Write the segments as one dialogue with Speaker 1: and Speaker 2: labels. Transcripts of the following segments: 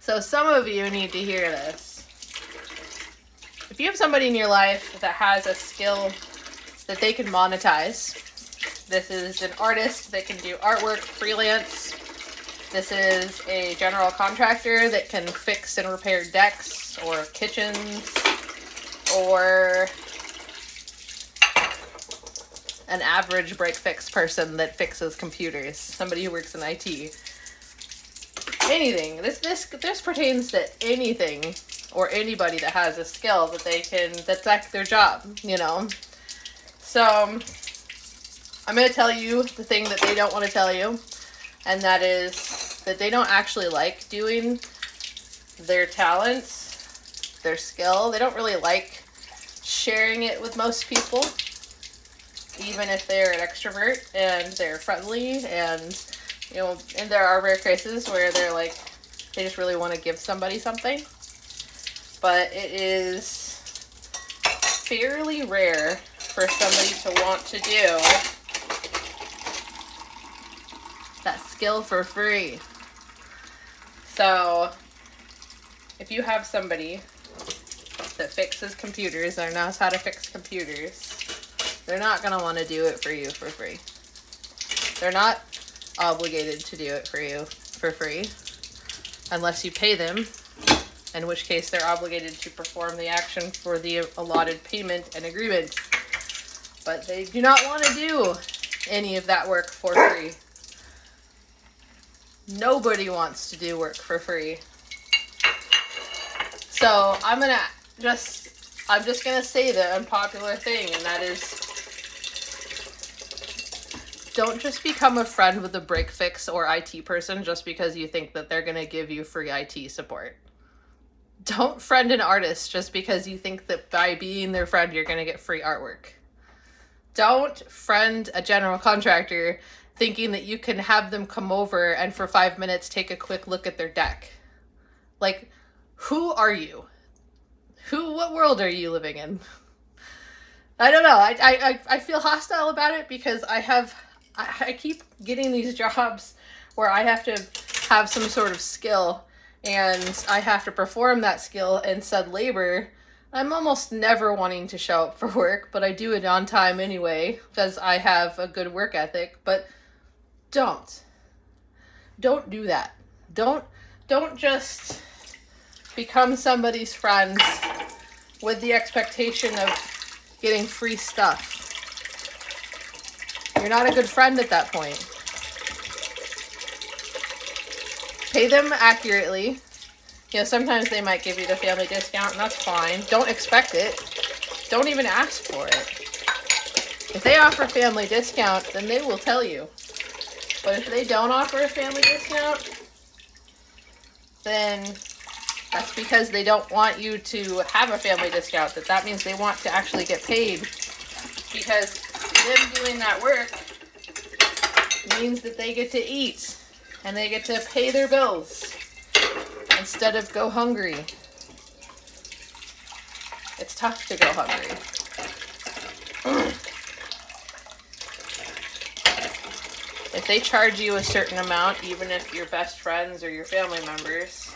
Speaker 1: So some of you need to hear this. If you have somebody in your life that has a skill that they can monetize, this is an artist that can do artwork, freelance. This is a general contractor that can fix and repair decks or kitchens, or an average break-fix person that fixes computers, somebody who works in IT. Anything. This pertains to anything or anybody that has a skill that they can, that's like their job, you know? So, I'm going to tell you the thing that they don't want to tell you, and that is that they don't actually like doing their talents, their skill. They don't really like sharing it with most people, even if they're an extrovert and they're friendly, and you know, and there are rare cases where they're like, they just really want to give somebody something. But it is fairly rare for somebody to want to do that skill for free. So if you have somebody that fixes computers or knows how to fix computers, they're not going to want to do it for you for free. They're not obligated to do it for you for free unless you pay them, in which case they're obligated to perform the action for the allotted payment and agreement. But they do not want to do any of that work for free. Nobody wants to do work for free. So I'm just gonna say the unpopular thing, and that is, don't just become a friend with a break-fix or IT person just because you think that they're gonna give you free IT support. Don't friend an artist just because you think that by being their friend you're gonna get free artwork. Don't friend a general contractor thinking that you can have them come over and for 5 minutes take a quick look at their deck. Like, who are you? What world are you living in? I don't know. I feel hostile about it because I keep getting these jobs where I have to have some sort of skill and I have to perform that skill in said labor. I'm almost never wanting to show up for work, but I do it on time anyway because I have a good work ethic. But don't do that. Don't just become somebody's friend with the expectation of getting free stuff. You're not a good friend at that point. Pay them accurately. You know, sometimes they might give you the family discount, and that's fine. Don't expect it. Don't even ask for it. If they offer family discount, then they will tell you. But if they don't offer a family discount, then that's because they don't want you to have a family discount. That means they want to actually get paid, because them doing that work means that they get to eat and they get to pay their bills instead of go hungry. It's tough to go hungry. If they charge you a certain amount, even if you're best friends or your family members,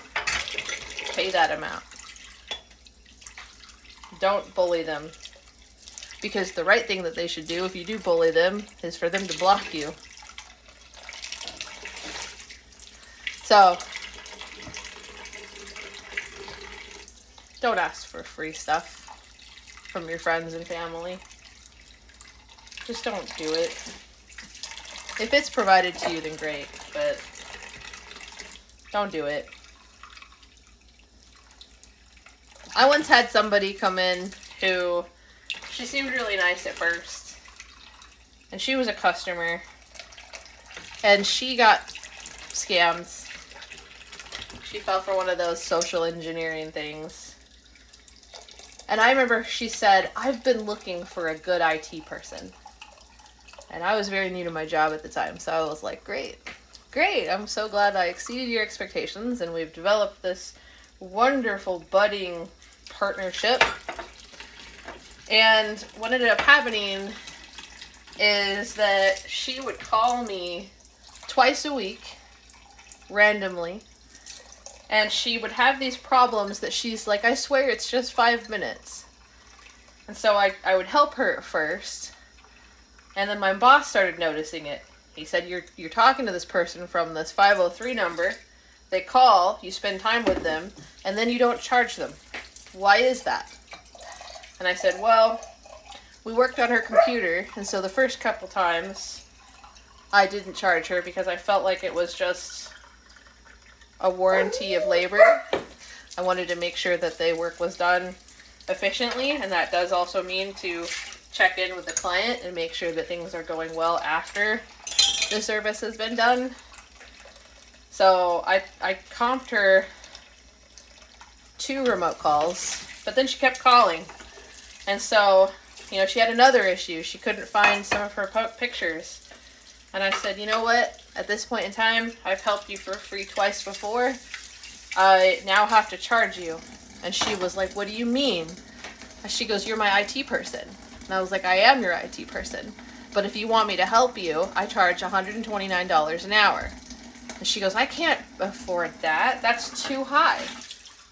Speaker 1: pay that amount. Don't bully them. Because the right thing that they should do, if you do bully them, is for them to block you. So, don't ask for free stuff from your friends and family. Just don't do it. If it's provided to you, then great, but don't do it. I once had somebody come in who, she seemed really nice at first, and she was a customer, and she got scammed. She fell for one of those social engineering things. And I remember she said, "I've been looking for a good IT person." And I was very new to my job at the time, so I was like, great. I'm so glad I exceeded your expectations, and we've developed this wonderful budding partnership. And what ended up happening is that she would call me twice a week, randomly, And she would have these problems that she's like, I swear it's just 5 minutes. And so I would help her at first. And then my boss started noticing it. He said, you're talking to this person from this 503 number. They call, you spend time with them, and then you don't charge them. Why is that? And I said, well, we worked on her computer, and so the first couple times I didn't charge her because I felt like it was just a warranty of labor. I wanted to make sure that the work was done efficiently, and that does also mean to check in with the client and make sure that things are going well after the service has been done. So I comped her 2 remote calls, but then she kept calling. And so, she had another issue. She couldn't find some of her pictures. And I said, you know what? At this point in time, I've helped you for free twice before. I now have to charge you. And she was like, what do you mean? And she goes, you're my IT person. And I was like, I am your IT person. But if you want me to help you, I charge $129 an hour. And she goes, I can't afford that. That's too high.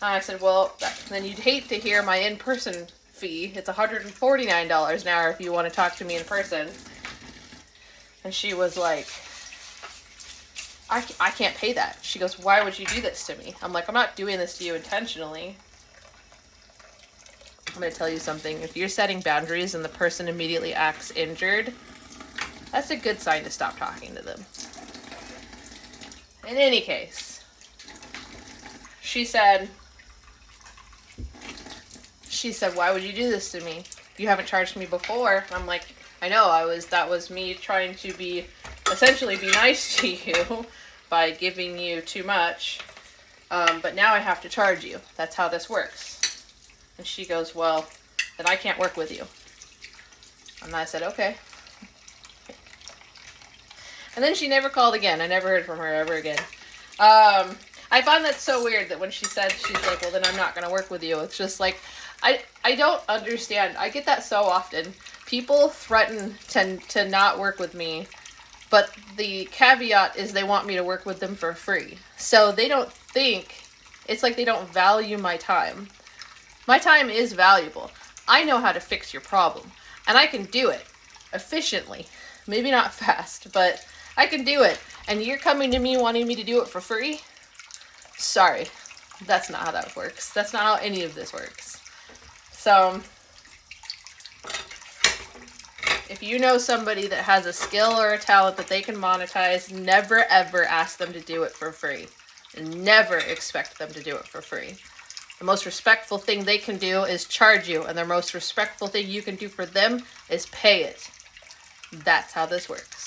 Speaker 1: And I said, well, then you'd hate to hear my in-person fee. It's $149 an hour if you want to talk to me in person. And she was like, I can't pay that. She goes, why would you do this to me? I'm like, I'm not doing this to you intentionally. I'm going to tell you something. If you're setting boundaries and the person immediately acts injured, that's a good sign to stop talking to them. In any case, she said, why would you do this to me? You haven't charged me before. I'm like, I know, that was me trying to essentially be nice to you by giving you too much. But now I have to charge you. That's how this works. And she goes, well, then I can't work with you. And I said, okay. And then she never called again. I never heard from her ever again. I find that so weird that when she's like, well, then I'm not going to work with you. It's just like, I don't understand. I get that so often. People threaten to not work with me, but the caveat is they want me to work with them for free. So they don't think, it's like they don't value my time. My time is valuable. I know how to fix your problem, and I can do it efficiently. Maybe not fast, but I can do it. And you're coming to me wanting me to do it for free? Sorry, that's not how that works. That's not how any of this works. So, if you know somebody that has a skill or a talent that they can monetize, never ever ask them to do it for free. And never expect them to do it for free. The most respectful thing they can do is charge you, and the most respectful thing you can do for them is pay it. That's how this works.